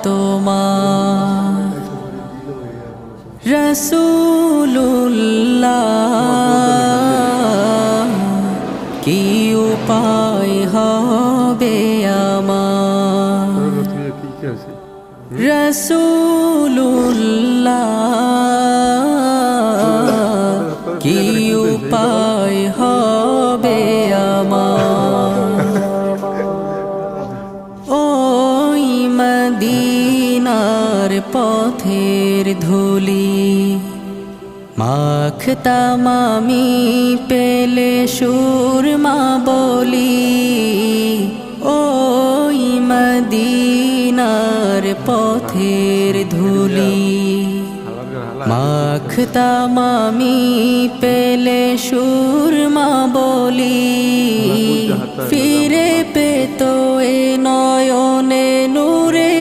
তোমার রাসূলুল্লাহ কি উপায় হবে আমার রাসূলুল্লাহ কি উপায় হবে আমার ওই মদিনার পথের ধুলি মাখতাম আমি পেলে সুরমা বলি ওই মদিনার পথের ধুলি মাখতাম আমি পেলে সুরমা বলি ফিরে পেতো এ নয়নে নূরে